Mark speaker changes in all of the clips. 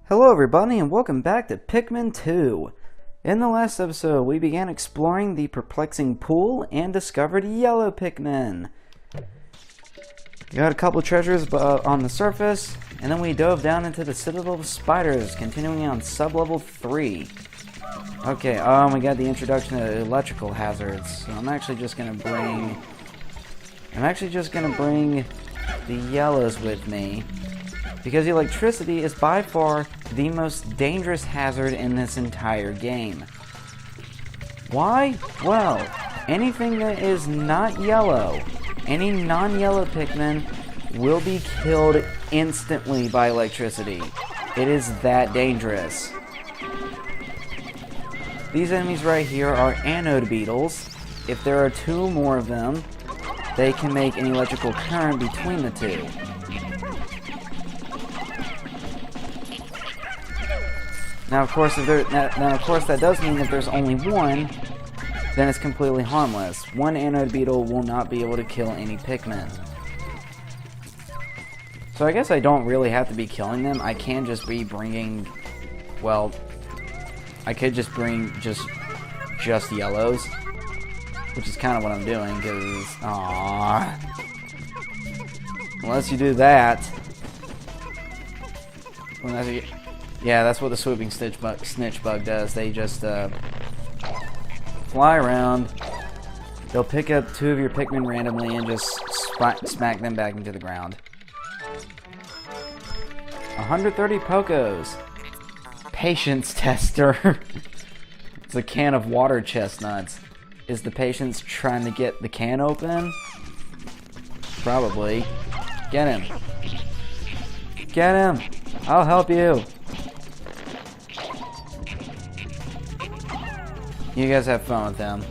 Speaker 1: Hello everybody and welcome back to Pikmin 2. In the last episode we began exploring the perplexing pool and discovered yellow Pikmin. Got a couple treasures on the surface, and then we dove down into the Citadel of Spiders, continuing on sub-level 3. Okay, we got the introduction to electrical hazards, so I'm actually just gonna bring the yellows with me. Because electricity is by far the most dangerous hazard in this entire game. Why? Well, anything that is not yellow, any non-yellow Pikmin, will be killed instantly by electricity. It is that dangerous. These enemies right here are anode beetles. If there are two more of them, they can make an electrical current between the two. Now, of course, that does mean if there's only one, then it's completely harmless. One anode beetle will not be able to kill any Pikmin. So I guess I don't really have to be killing them. I can just be bringing, well, I could just bring just yellows, which is kind of what I'm doing, because, unless you do that, yeah, that's what the swooping snitch bug does. They just fly around. They'll pick up two of your Pikmin randomly and just smack them back into the ground. 130 Pokos. Patience tester. It's a can of water chestnuts. Is the patience trying to get the can open? Probably. Get him. Get him. I'll help you. You guys have fun with them.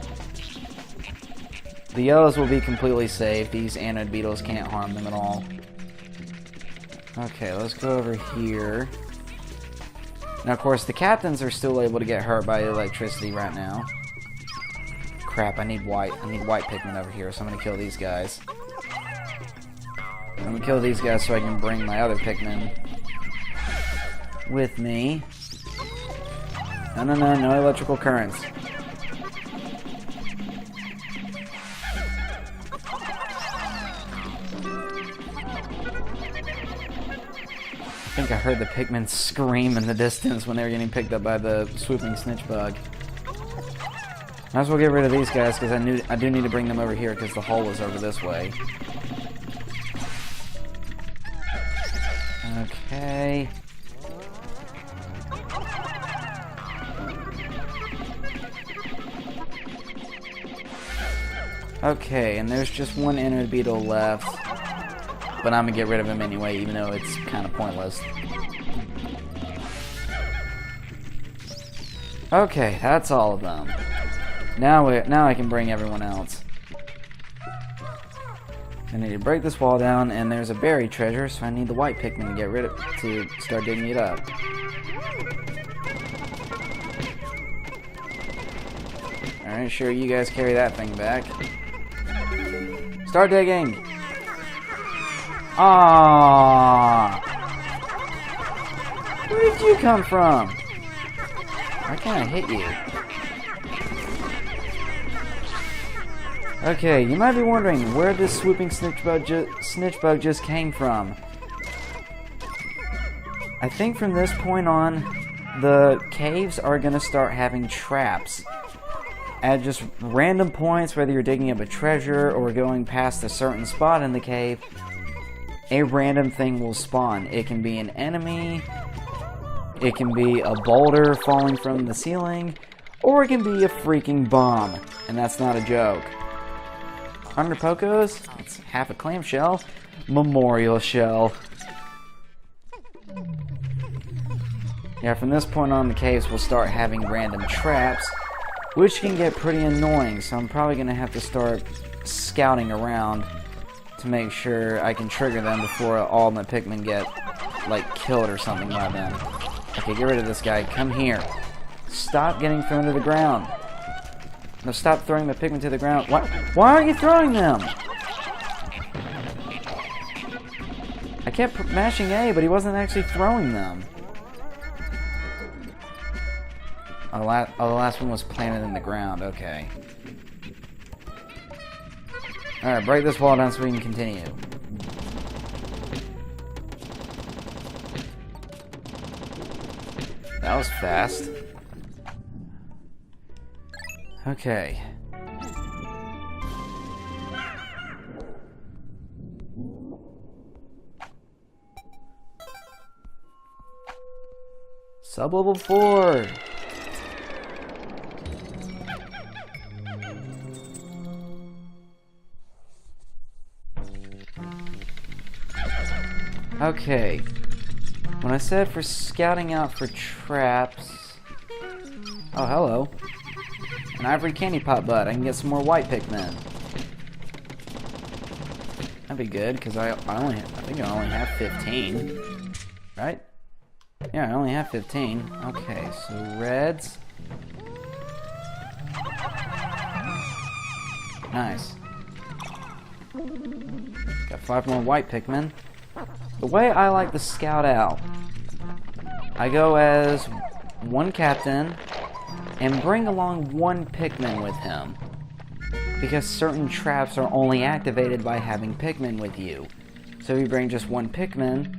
Speaker 1: The yellows will be completely safe. These anode beetles can't harm them at all. Okay, let's go over here. Now, of course, the captains are still able to get hurt by electricity right now. Crap, I need white Pikmin over here, so I'm gonna kill these guys. I'm gonna kill these guys so I can bring my other Pikmin with me. No electrical currents. I think I heard the Pikmin scream in the distance when they were getting picked up by the swooping snitch bug. Might as well get rid of these guys because I do need to bring them over here because the hole is over this way. Okay. Okay, and there's just one anode beetle left. But I'm gonna get rid of him anyway, even though it's kind of pointless. Okay, that's all of them. Now I can bring everyone else. I need to break this wall down, and there's a buried treasure, so I need the white Pikmin to start digging it up. Alright, sure, you guys carry that thing back. Start digging! Ah! Where did you come from? Why can't I hit you? Okay, you might be wondering where this swooping snitch bug just came from. I think from this point on, the caves are gonna start having traps. At just random points, whether you're digging up a treasure or going past a certain spot in the cave, a random thing will spawn. It can be an enemy, it can be a boulder falling from the ceiling, or it can be a freaking bomb. And that's not a joke. 100 Pokos? That's half a clamshell. Memorial shell. Yeah, from this point on, the caves will start having random traps, which can get pretty annoying, so I'm probably going to have to start scouting around to make sure I can trigger them before all my Pikmin get, like, killed or something by them. Okay, get rid of this guy. Come here. Stop getting thrown to the ground. No, stop throwing my Pikmin to the ground. Why aren't you throwing them? I kept mashing A, but he wasn't actually throwing them. Oh, the last one was planted in the ground. Okay. Alright, break this wall down so we can continue. That was fast. Okay. Sub-level 4! Okay. When I said for scouting out for traps... Oh, hello. An ivory candy pot bud. I can get some more white Pikmin. That'd be good, because I think I only have 15. Right? Yeah, I only have 15. Okay, so reds. Nice. Got 5 more white Pikmin. The way I like to scout out, I go as one captain and bring along one Pikmin with him. Because certain traps are only activated by having Pikmin with you. So if you bring just one Pikmin,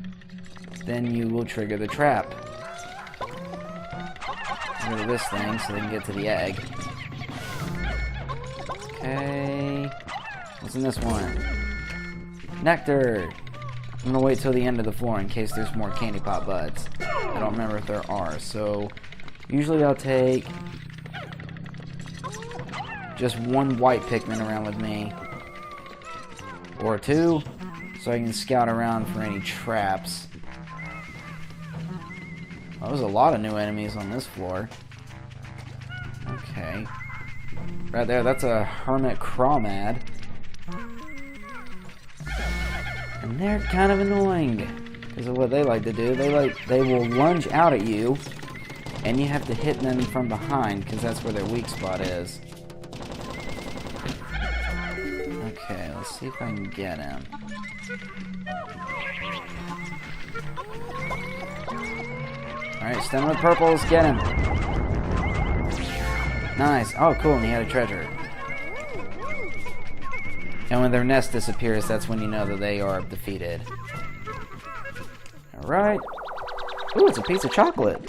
Speaker 1: then you will trigger the trap. Get rid of this thing so they can get to the egg. Okay. What's in this one? Nectar! I'm gonna wait till the end of the floor in case there's more candy pot buds. I don't remember if there are, so usually I'll take just one white Pikmin around with me. Or 2, so I can scout around for any traps. Well, there's a lot of new enemies on this floor. Okay. Right there, that's a Hermit Crawmad. And they're kind of annoying because of what they like to do. They will lunge out at you, and you have to hit them from behind because that's where their weak spot is. Okay, let's see if I can get him. Alright, stem with purples, get him. Nice. Oh, cool, and he had a treasure. And when their nest disappears, that's when you know that they are defeated. Alright. Ooh, it's a piece of chocolate.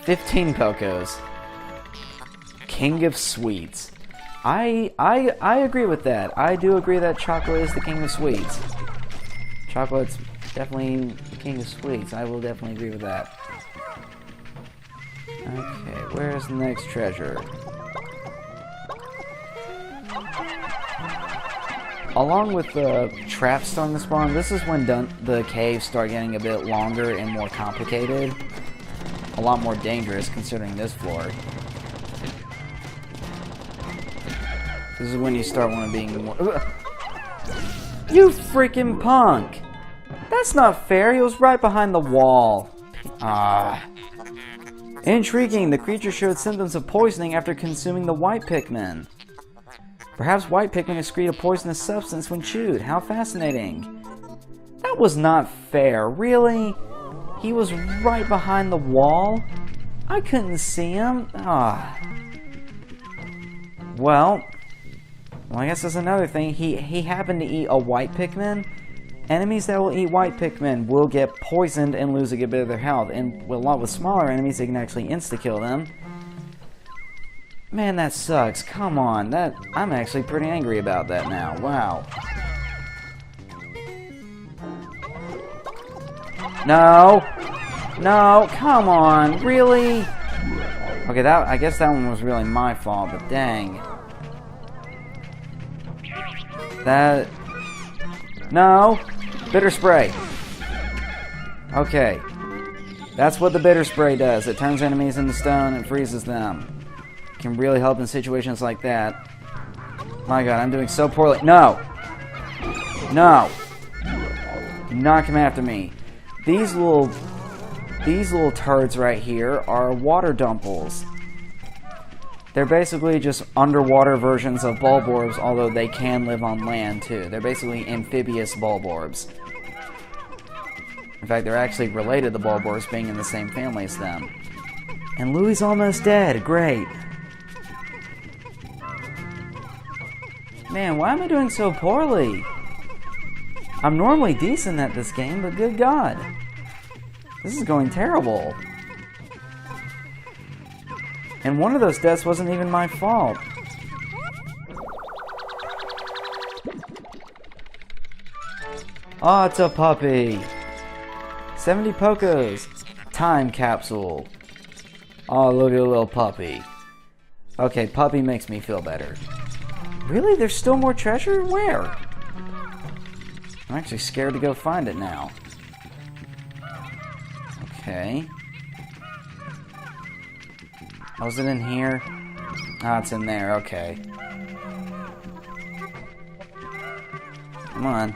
Speaker 1: 15 Pelcos. King of sweets. I agree with that. I do agree that chocolate is the king of sweets. Chocolate's definitely the king of sweets. I will definitely agree with that. Okay, where's the next treasure? Along with the traps starting to spawn, this is when the caves start getting a bit longer and more complicated. A lot more dangerous considering this floor. This is when you start being more... You freaking punk! That's not fair, he was right behind the wall. Ah. Intriguing, the creature showed symptoms of poisoning after consuming the white Pikmin. Perhaps white Pikmin excrete a poisonous substance when chewed. How fascinating. That was not fair. Really? He was right behind the wall? I couldn't see him. Ah. Well, I guess that's another thing. He happened to eat a white Pikmin. Enemies that will eat white Pikmin will get poisoned and lose a good bit of their health. And a lot with smaller enemies, they can actually insta-kill them. Man, that sucks. Come on. I'm actually pretty angry about that now. Wow. No. No, come on. Really? Okay, I guess that one was really my fault, but dang. No. Bitter spray. Okay. That's what the bitter spray does. It turns enemies into stone and freezes them. Can really help in situations like that. My god, I'm doing so poorly. No! No! Do not come after me. These little turds right here are water dumples. They're basically just underwater versions of bulborbs, although they can live on land too. They're basically amphibious bulborbs. In fact, they're actually related, the Bulbors, being in the same family as them. And Louie's almost dead. Great. Man, why am I doing so poorly? I'm normally decent at this game, but good God. This is going terrible. And one of those deaths wasn't even my fault. Oh, it's a puppy. 70 Pokos. Time capsule. Oh, look at a little puppy. Okay, puppy makes me feel better. Really? There's still more treasure? Where? I'm actually scared to go find it now. Okay. Oh, is it in here? Ah, it's in there. Okay. Come on.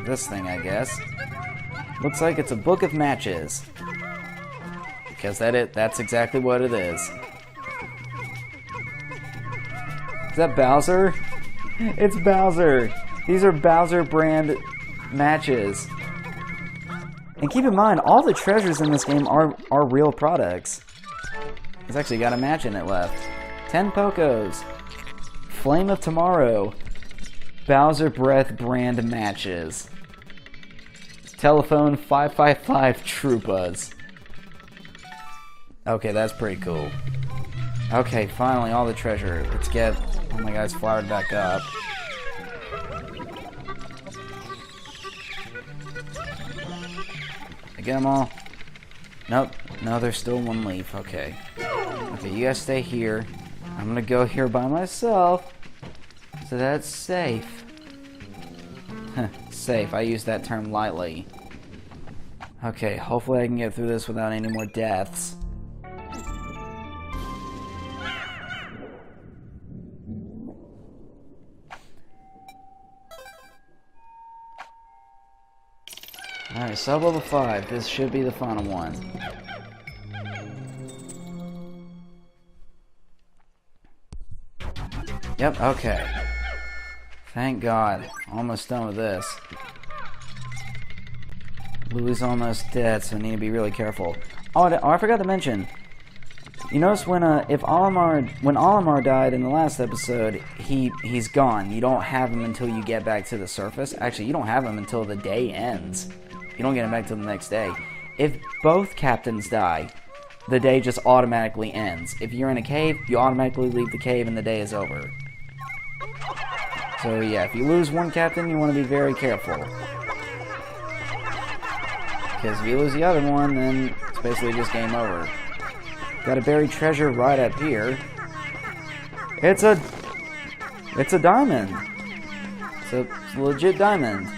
Speaker 1: This thing, I guess. Looks like it's a book of matches. Because that's exactly what it is. Is that Bowser? It's Bowser! These are Bowser brand matches. And keep in mind, all the treasures in this game are real products. It's actually got a match in it left. 10 Pokos. Flame of Tomorrow. Bowser Breath brand matches. Telephone 555 Troopas. Okay, that's pretty cool. Okay, finally, all the treasure. Let's get... Oh my God, it's flowered back up. I get them all? Nope. No, there's still one leaf. Okay. Okay, you guys stay here. I'm gonna go here by myself. So that's safe. Safe. I use that term lightly. Okay, hopefully I can get through this without any more deaths. Alright, sub-level 5. This should be the final one. Yep, okay. Thank God. Almost done with this. Louie's almost dead, so I need to be really careful. Oh, I forgot to mention. You notice when Olimar died in the last episode, he's gone. You don't have him until you get back to the surface. Actually, you don't have him until the day ends. You don't get him back till the next day. If both captains die, the day just automatically ends. If you're in a cave, you automatically leave the cave and the day is over. So yeah, if you lose one captain, you want to be very careful. Because if you lose the other one, then it's basically just game over. Got a buried treasure right up here. It's a diamond. It's a legit diamond.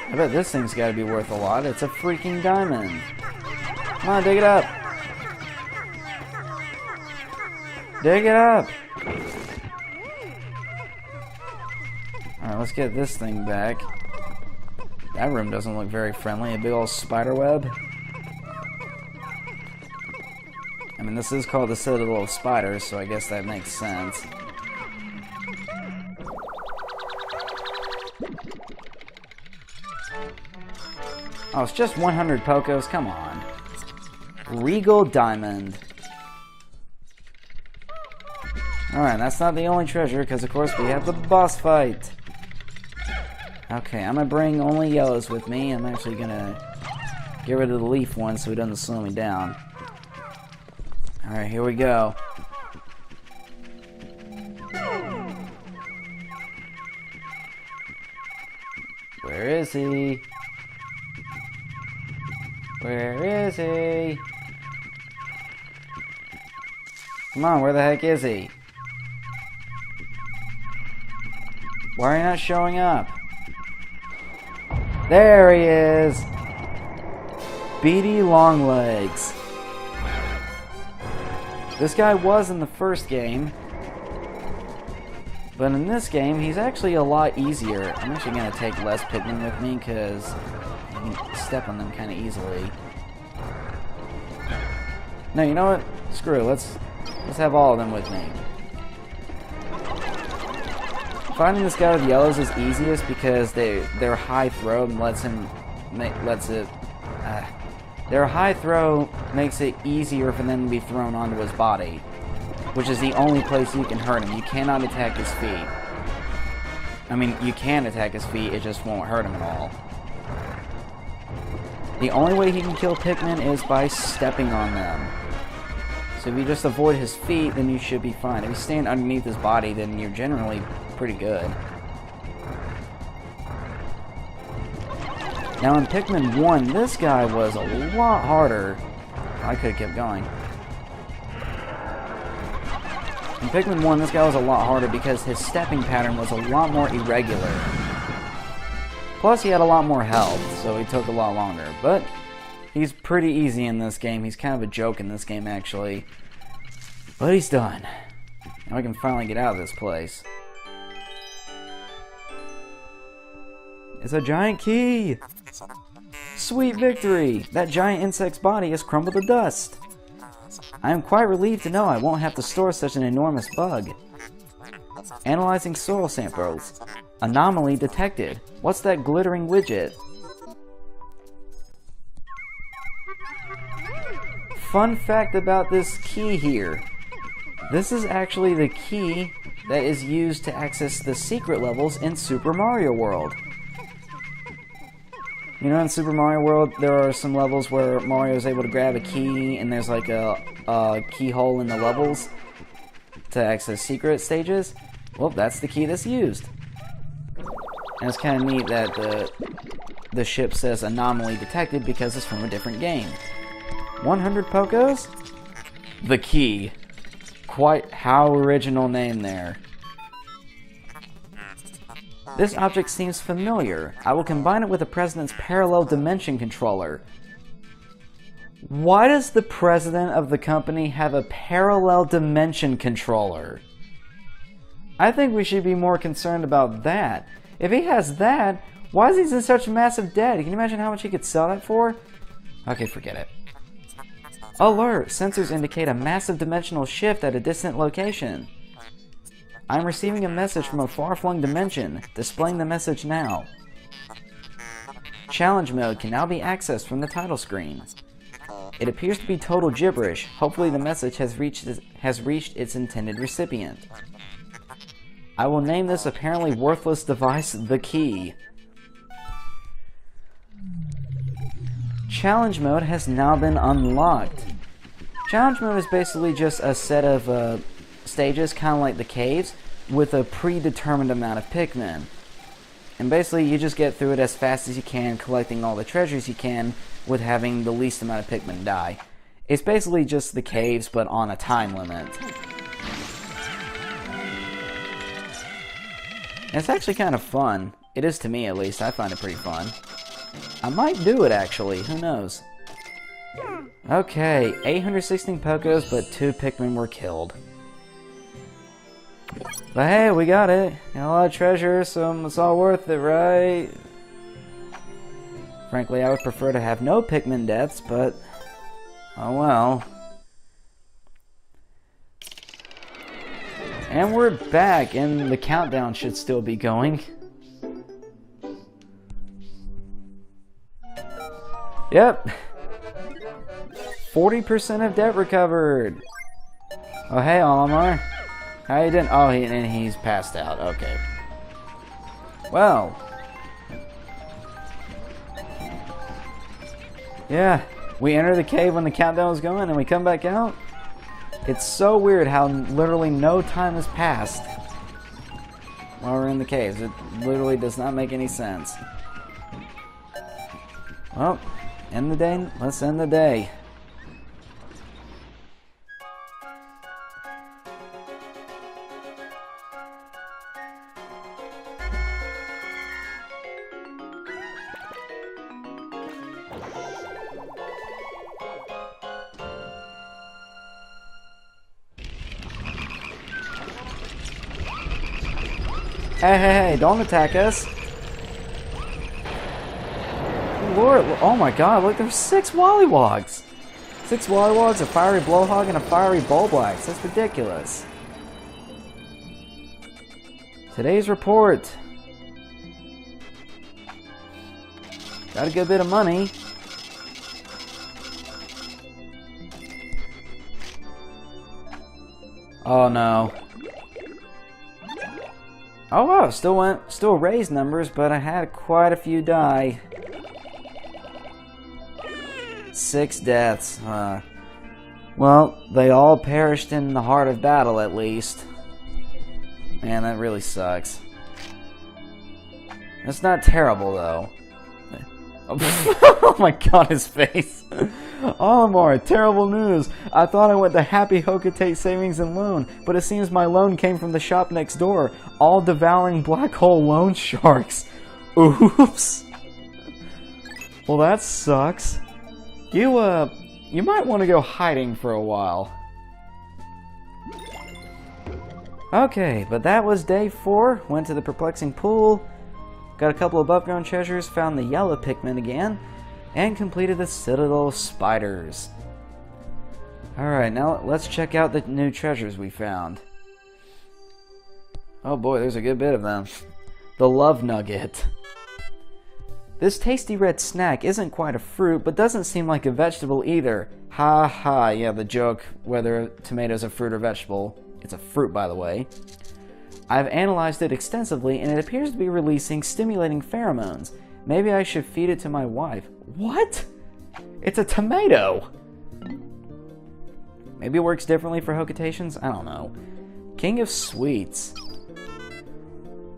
Speaker 1: I bet this thing's got to be worth a lot. It's a freaking diamond. Come on, dig it up. Dig it up. Alright, let's get this thing back. That room doesn't look very friendly. A big old spider web. I mean, this is called the Citadel of Spiders, so I guess that makes sense. Oh, it's just 100 Pokos? Come on. Regal Diamond. Alright, that's not the only treasure, because of course we have the boss fight. Okay, I'm going to bring only yellows with me. I'm actually going to get rid of the leaf one so he doesn't slow me down. Alright, here we go. Where is he? Where is he? Come on, where the heck is he? Why are you not showing up? There he is! Beanie Longlegs. This guy was in the first game, but in this game, he's actually a lot easier. I'm actually going to take less Pikmin with me, because you can step on them kind of easily. No, you know what? Screw it. Let's have all of them with me. Fighting this guy with yellows is easiest because their high throw their high throw makes it easier for them to be thrown onto his body, which is the only place you can hurt him. You cannot attack his feet. I mean, you can attack his feet, it just won't hurt him at all. The only way he can kill Pikmin is by stepping on them. So if you just avoid his feet, then you should be fine. If you stand underneath his body, then you're generally pretty good. Now in Pikmin 1, this guy was a lot harder. I could have kept going. In Pikmin 1, this guy was a lot harder because his stepping pattern was a lot more irregular. Plus, he had a lot more health, so he took a lot longer. But he's pretty easy in this game. He's kind of a joke in this game, actually. But he's done. Now I can finally get out of this place. It's a giant key! Sweet victory! That giant insect's body has crumbled to dust. I am quite relieved to know I won't have to store such an enormous bug. Analyzing soil samples. Anomaly detected. What's that glittering widget? Fun fact about this key here. This is actually the key that is used to access the secret levels in Super Mario World. You know, in Super Mario World, there are some levels where Mario is able to grab a key and there's like a keyhole in the levels to access secret stages. Well, that's the key that's used. And it's kind of neat that the ship says anomaly detected because it's from a different game. 100 Pokos? The key. Quite how original name there. This object seems familiar. I will combine it with the President's parallel dimension controller. Why does the President of the company have a parallel dimension controller? I think we should be more concerned about that. If he has that, why is he in such massive debt? Can you imagine how much he could sell that for? Okay, forget it. Alert! Sensors indicate a massive dimensional shift at a distant location. I'm receiving a message from a far-flung dimension. Displaying the message now. Challenge mode can now be accessed from the title screen. It appears to be total gibberish. Hopefully the message has reached its intended recipient. I will name this apparently worthless device the key. Challenge mode has now been unlocked. Challenge mode is basically just a set of stages, kind of like the caves, with a predetermined amount of Pikmin. And basically you just get through it as fast as you can, collecting all the treasures you can, with having the least amount of Pikmin die. It's basically just the caves, but on a time limit. And it's actually kind of fun. It is to me, at least. I find it pretty fun. I might do it, actually. Who knows? Okay, 816 Pokos, but 2 Pikmin were killed. But hey, we got it. Got a lot of treasure, so it's all worth it, right? Frankly, I would prefer to have no Pikmin deaths, but oh well. And we're back, and the countdown should still be going. Yep. 40% of debt recovered. Oh, hey, Olimar. How you doing? Oh, he's passed out. Okay. Well. Yeah, we enter the cave when the countdown was going, and we come back out. It's so weird how literally no time has passed while we're in the caves. It literally does not make any sense. Well, end the day. Let's end the day. Hey, don't attack us. Lord, oh my god, look, there's 6 Wallewogs. 6 Wallewogs, a fiery blowhog, and a fiery bulblax. That's ridiculous. Today's report. Got a good bit of money. Oh no. Oh wow, still raised numbers, but I had quite a few die. 6 deaths. Well, they all perished in the heart of battle at least. Man, that really sucks. It's not terrible though. Oh my god, his face. Olimar, terrible news. I thought I went to Happy Hocotate Savings and Loan, but it seems my loan came from the shop next door. All devouring black hole loan sharks. Oops. Well, that sucks. You might want to go hiding for a while. Okay, but that was day 4. Went to the perplexing pool. Got a couple of above-ground treasures, found the yellow Pikmin again, and completed the Citadel of Spiders. Alright, now let's check out the new treasures we found. Oh boy, there's a good bit of them. The Love Nugget. This tasty red snack isn't quite a fruit, but doesn't seem like a vegetable either. Ha ha, yeah, the joke whether a tomato is a fruit or vegetable. It's a fruit, by the way. I've analyzed it extensively, and it appears to be releasing stimulating pheromones. Maybe I should feed it to my wife. What? It's a tomato! Maybe it works differently for Hocatations? I don't know. King of Sweets.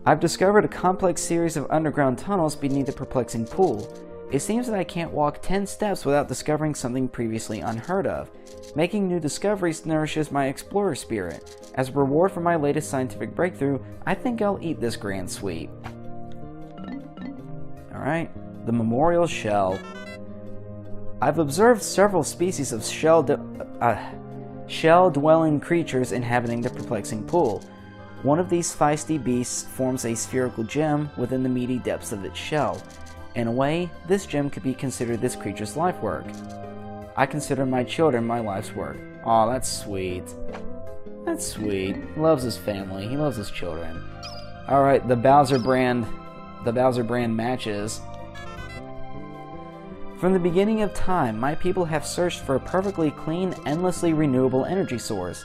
Speaker 1: I've discovered a complex series of underground tunnels beneath the perplexing pool. It seems that I can't walk 10 steps without discovering something previously unheard of. Making new discoveries nourishes my explorer spirit. As a reward for my latest scientific breakthrough, I think I'll eat this grand sweet. Alright, the Memorial Shell. I've observed several species of shell-dwelling creatures inhabiting the perplexing pool. One of these feisty beasts forms a spherical gem within the meaty depths of its shell. In a way, this gem could be considered this creature's life work. I consider my children my life's work. Aw, that's sweet. That's sweet. He loves his family. He loves his children. Alright, the Bowser brand matches. From the beginning of time, my people have searched for a perfectly clean, endlessly renewable energy source.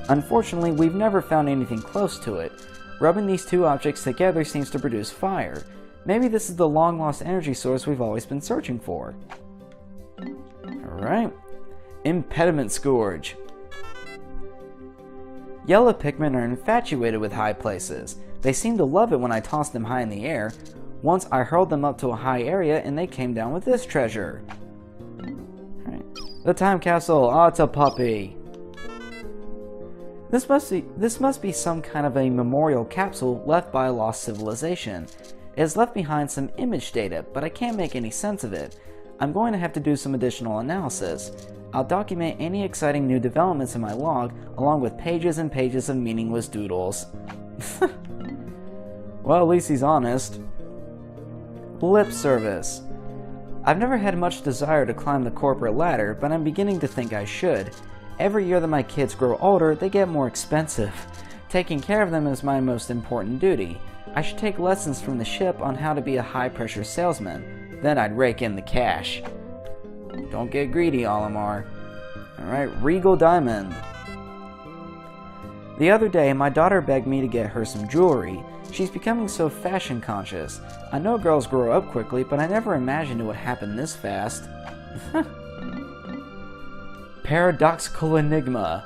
Speaker 1: Unfortunately, we've never found anything close to it. Rubbing these two objects together seems to produce fire. Maybe this is the long-lost energy source we've always been searching for. Alright. Impediment Scourge. Yellow Pikmin are infatuated with high places. They seem to love it when I toss them high in the air. Once I hurled them up to a high area and they came down with this treasure. Alright. The Time Capsule. Ah, it's a puppy. This must be some kind of a memorial capsule left by a lost civilization. It has left behind some image data, but I can't make any sense of it. I'm going to have to do some additional analysis. I'll document any exciting new developments in my log, along with pages and pages of meaningless doodles. Well, at least he's honest. Lip service. I've never had much desire to climb the corporate ladder, but I'm beginning to think I should. Every year that my kids grow older, they get more expensive. Taking care of them is my most important duty. I should take lessons from the ship on how to be a high-pressure salesman. Then I'd rake in the cash. Don't get greedy, Olimar. Alright, Regal Diamond. The other day, my daughter begged me to get her some jewelry. She's becoming so fashion conscious. I know girls grow up quickly, but I never imagined it would happen this fast. Paradoxical Enigma.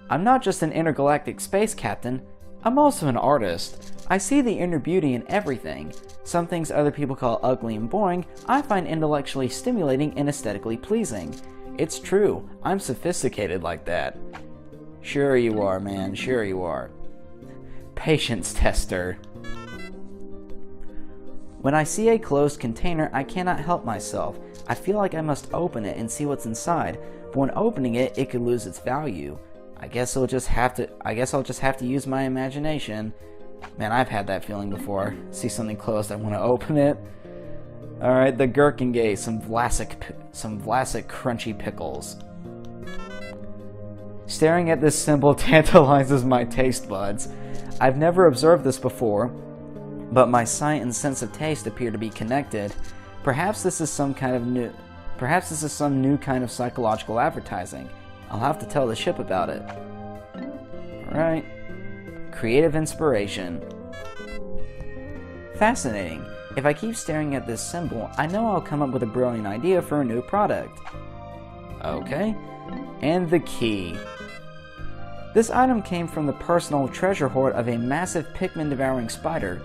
Speaker 1: I'm not just an intergalactic space captain, I'm also an artist. I see the inner beauty in everything. Some things other people call ugly and boring, I find intellectually stimulating and aesthetically pleasing. It's true, I'm sophisticated like that. Sure you are, man, sure you are. Patience tester. When I see a closed container, I cannot help myself. I feel like I must open it and see what's inside, but when opening it, it could lose its value. I guess I'll just have to use my imagination. Man, I've had that feeling before. See something closed, I want to open it. Alright, the Gherkingay, some Vlasic crunchy pickles. Staring at this symbol tantalizes my taste buds. I've never observed this before, but my sight and sense of taste appear to be connected. Perhaps this is some new kind of psychological advertising. I'll have to tell the ship about it. Alright. Creative inspiration. Fascinating. If I keep staring at this symbol, I know I'll come up with a brilliant idea for a new product. Okay. And the key. This item came from the personal treasure hoard of a massive Pikmin-devouring spider.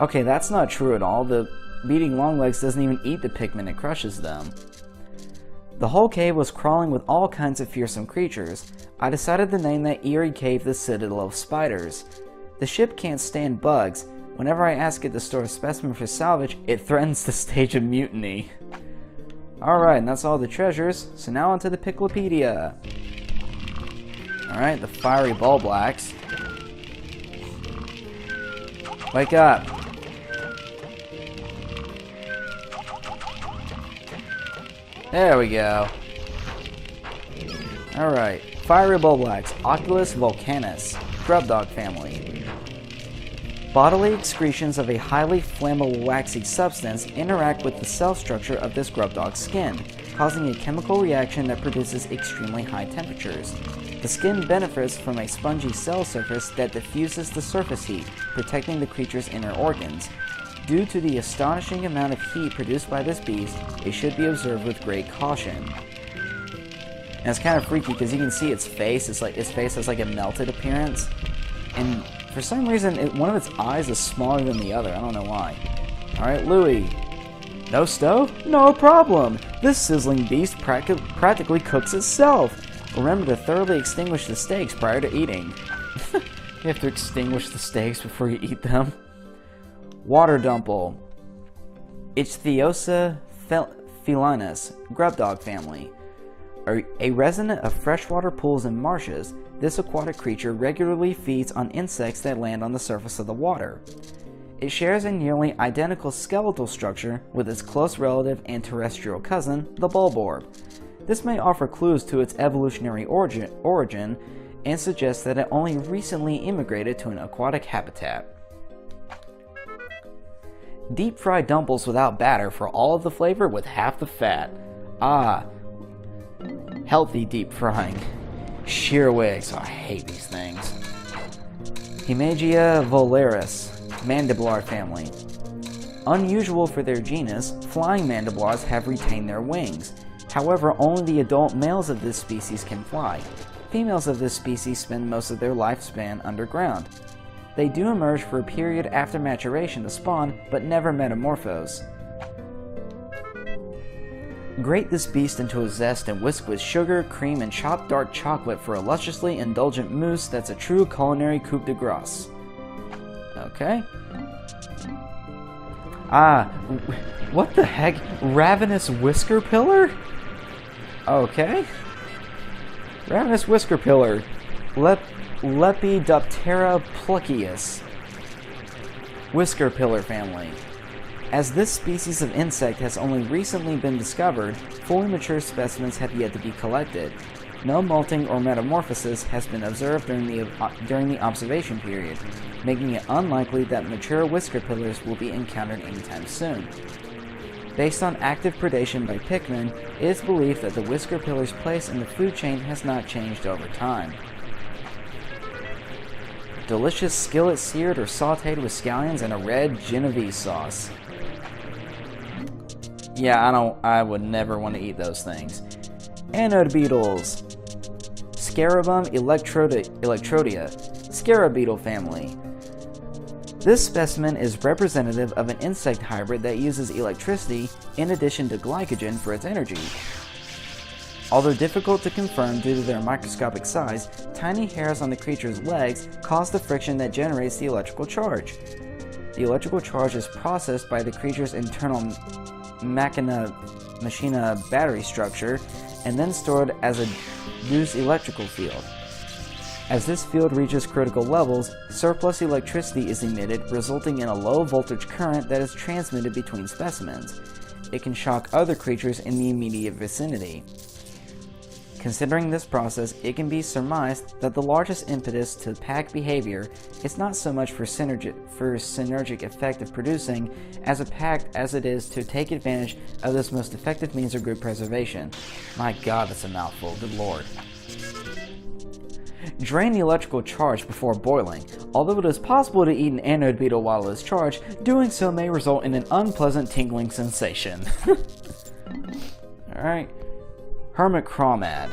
Speaker 1: Okay, that's not true at all. The Beanie Longlegs doesn't even eat the Pikmin, it crushes them. The whole cave was crawling with all kinds of fearsome creatures. I decided to name that eerie cave the Citadel of Spiders. The ship can't stand bugs. Whenever I ask it to store a specimen for salvage, it threatens to stage a mutiny. Alright, and that's all the treasures, so now onto the Picklepedia. Alright, the fiery Bulblacks. Wake up! There we go. Alright, fiery Bulblacks, Oculus volcanus, grubdog family. Bodily excretions of a highly flammable waxy substance interact with the cell structure of this grubdog's skin, causing a chemical reaction that produces extremely high temperatures. The skin benefits from a spongy cell surface that diffuses the surface heat, protecting the creature's inner organs. Due to the astonishing amount of heat produced by this beast, it should be observed with great caution. And it's kind of freaky because you can see its face. Its face has like a melted appearance, and for some reason, one of its eyes is smaller than the other. I don't know why. Alright, Louie. No stove? No problem! This sizzling beast practically cooks itself! Remember to thoroughly extinguish the steaks prior to eating. You have to extinguish the steaks before you eat them. Water Dumple. Ichthyosa felinus, grubdog family. A resident of freshwater pools and marshes, this aquatic creature regularly feeds on insects that land on the surface of the water. It shares a nearly identical skeletal structure with its close relative and terrestrial cousin, the bulborb. This may offer clues to its evolutionary origin and suggest that it only recently immigrated to an aquatic habitat. Deep fry dumples without batter for all of the flavor with half the fat. Ah, healthy deep frying. Shearwigs. Oh, I hate these things. Himagia volaris, mandibular family. Unusual for their genus, flying mandibulars have retained their wings. However, only the adult males of this species can fly. Females of this species spend most of their lifespan underground. They do emerge for a period after maturation to spawn, but never metamorphose. Grate this beast into a zest and whisk with sugar, cream, and chopped dark chocolate for a lusciously indulgent mousse that's a true culinary coup de grace. Okay. Ah, what the heck? Ravenous whisker pillar? Okay. Ravenous whisker pillar. Lepidoptera pluckeus. Whisker pillar family. As this species of insect has only recently been discovered, fully mature specimens have yet to be collected. No molting or metamorphosis has been observed during the observation period, making it unlikely that mature whisker pillars will be encountered anytime soon. Based on active predation by Pikmin, it is believed that the whisker pillar's place in the food chain has not changed over time. Delicious skillet seared or sauteed with scallions and a red Genovese sauce. Yeah, I would never want to eat those things. Anode beetles. Scarabum electrodia, Scarab beetle family. This specimen is representative of an insect hybrid that uses electricity in addition to glycogen for its energy. Although difficult to confirm due to their microscopic size, tiny hairs on the creature's legs cause the friction that generates the electrical charge. The electrical charge is processed by the creature's internal machina battery structure and then stored as a induced electrical field. As this field reaches critical levels, surplus electricity is emitted, resulting in a low voltage current that is transmitted between specimens. It can shock other creatures in the immediate vicinity. Considering this process, it can be surmised that the largest impetus to pack behavior is not so much for synergic effect of producing as a pack as it is to take advantage of this most effective means of group preservation. My god, that's a mouthful, good lord. Drain the electrical charge before boiling. Although it is possible to eat an anode beetle while it is charged, doing so may result in an unpleasant tingling sensation. Alright. Hermit Crawmad.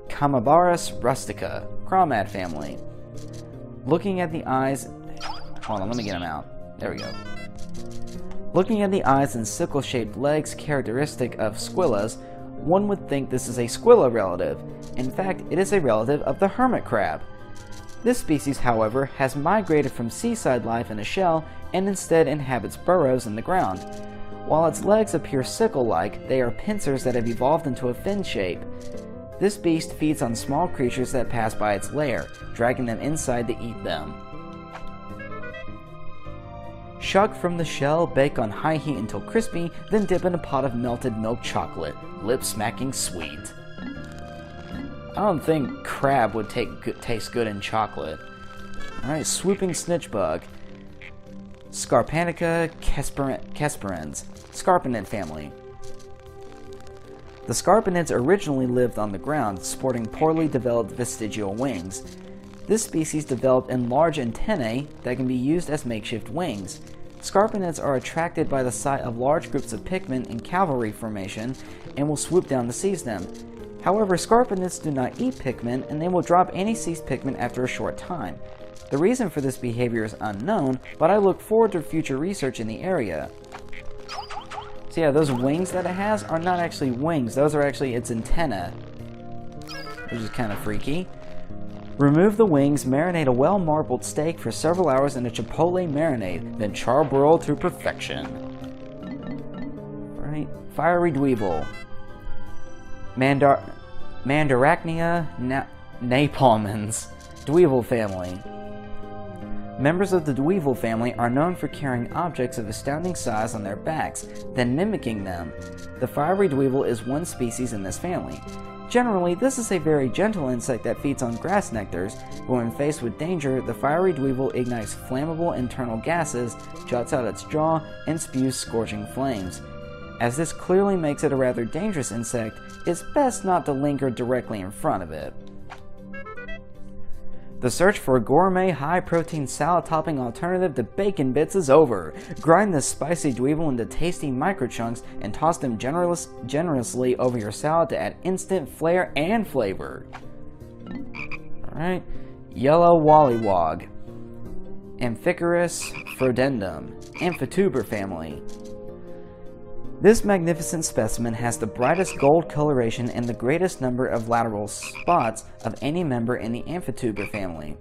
Speaker 1: Camabarus rustica. Crawmad family. Looking at the eyes... Hold on, let me get him out. There we go. Looking at the eyes and sickle-shaped legs characteristic of squillas, one would think this is a squilla relative. In fact, it is a relative of the hermit crab. This species, however, has migrated from seaside life in a shell and instead inhabits burrows in the ground. While its legs appear sickle-like, they are pincers that have evolved into a fin shape. This beast feeds on small creatures that pass by its lair, dragging them inside to eat them. Shuck from the shell, bake on high heat until crispy, then dip in a pot of melted milk chocolate, lip-smacking sweet. I don't think crab would taste good in chocolate. Alright, swooping snitchbug. Scarpanica kesperans. Scarpinid family. The scarpinids originally lived on the ground, sporting poorly developed vestigial wings. This species developed enlarged antennae that can be used as makeshift wings. Scarpinids are attracted by the sight of large groups of Pikmin in cavalry formation and will swoop down to seize them. However, scarpinids do not eat Pikmin, and they will drop any seized Pikmin after a short time. The reason for this behavior is unknown, but I look forward to future research in the area. So yeah, those wings that it has are not actually wings, those are actually its antennae, which is kind of freaky. Remove the wings, marinate a well-marbled steak for several hours in a chipotle marinade, then charbroil to perfection. Right, fiery dweevil. Mandarachnia napalmans. Dweevil family. Members of the Dweevil family are known for carrying objects of astounding size on their backs, then mimicking them. The fiery dweevil is one species in this family. Generally, this is a very gentle insect that feeds on grass nectars, but when faced with danger, the fiery dweevil ignites flammable internal gases, juts out its jaw, and spews scorching flames. As this clearly makes it a rather dangerous insect, it's best not to linger directly in front of it. The search for a gourmet, high-protein salad-topping alternative to bacon bits is over. Grind this spicy dweevil into tasty micro-chunks and toss them generously over your salad to add instant flair and flavor. Alright, yellow Wallewog. Amphicorus frodendum. Amphituber family. This magnificent specimen has the brightest gold coloration and the greatest number of lateral spots of any member in the Amphituber family.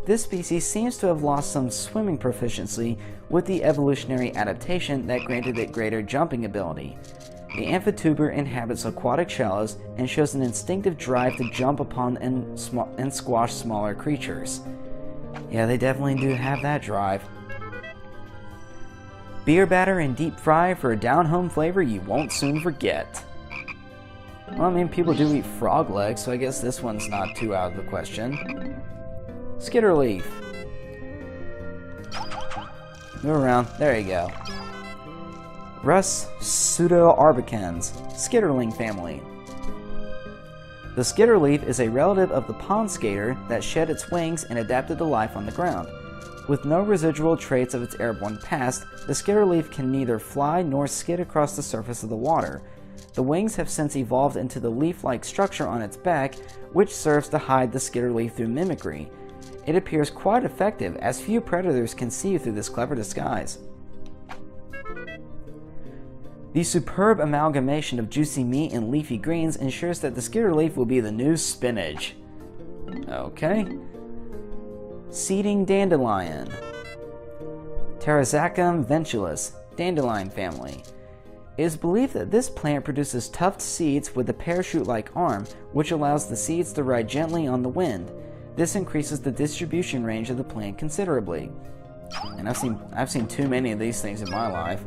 Speaker 1: This species seems to have lost some swimming proficiency with the evolutionary adaptation that granted it greater jumping ability. The Amphituber inhabits aquatic shallows and shows an instinctive drive to jump upon and squash smaller creatures. Yeah, they definitely do have that drive. Beer batter and deep fry for a down-home flavor you won't soon forget. Well, I mean, people do eat frog legs, so I guess this one's not too out of the question. Skitter Leaf. Move around. There you go. Rus pseudoarbicans. Skitterling family. The skitter leaf is a relative of the pond skater that shed its wings and adapted to life on the ground. With no residual traits of its airborne past, the skitter leaf can neither fly nor skid across the surface of the water. The wings have since evolved into the leaf-like structure on its back, which serves to hide the skitter leaf through mimicry. It appears quite effective, as few predators can see you through this clever disguise. The superb amalgamation of juicy meat and leafy greens ensures that the skitter leaf will be the new spinach. Okay. Seeding dandelion. Pterozacum ventilus, dandelion family. It is believed that this plant produces tufted seeds with a parachute-like arm, which allows the seeds to ride gently on the wind. This increases the distribution range of the plant considerably. And I've seen too many of these things in my life.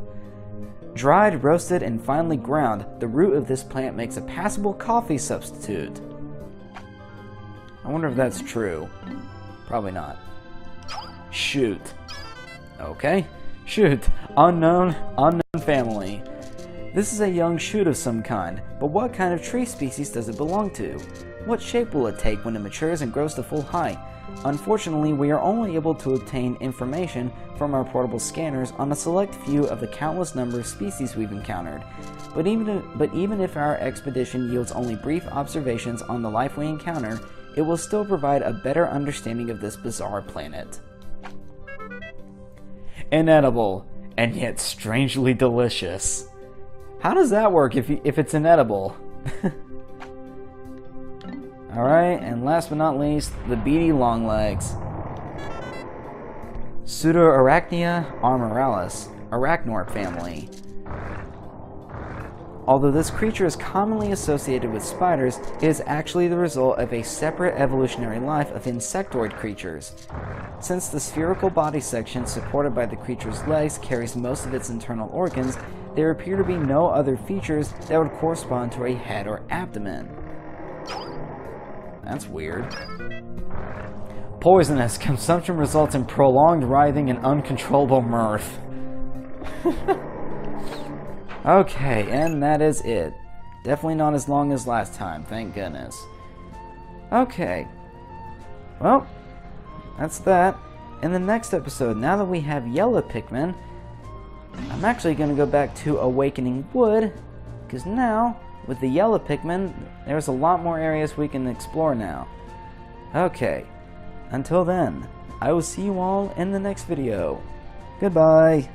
Speaker 1: Dried, roasted, and finely ground, the root of this plant makes a passable coffee substitute. I wonder if that's true. Probably not. Shoot. Okay. Shoot. Unknown family. This is a young shoot of some kind, but what kind of tree species does it belong to? What shape will it take when it matures and grows to full height? Unfortunately, we are only able to obtain information from our portable scanners on a select few of the countless number of species we've encountered. But even if our expedition yields only brief observations on the life we encounter, it will still provide a better understanding of this bizarre planet. Inedible, and yet strangely delicious. How does that work if it's inedible? Alright, and last but not least, the Beanie Longlegs. Pseudoarachnia armoralis, arachnor family. Although this creature is commonly associated with spiders, it is actually the result of a separate evolutionary life of insectoid creatures. Since the spherical body section supported by the creature's legs carries most of its internal organs, there appear to be no other features that would correspond to a head or abdomen. That's weird. Poisonous. Consumption results in prolonged writhing and uncontrollable mirth. Okay, and that is it. Definitely not as long as last time, thank goodness. Okay. Well, that's that. In the next episode, now that we have yellow Pikmin, I'm actually going to go back to Awakening Wood, because now, with the yellow Pikmin, there's a lot more areas we can explore now. Okay, until then, I will see you all in the next video. Goodbye!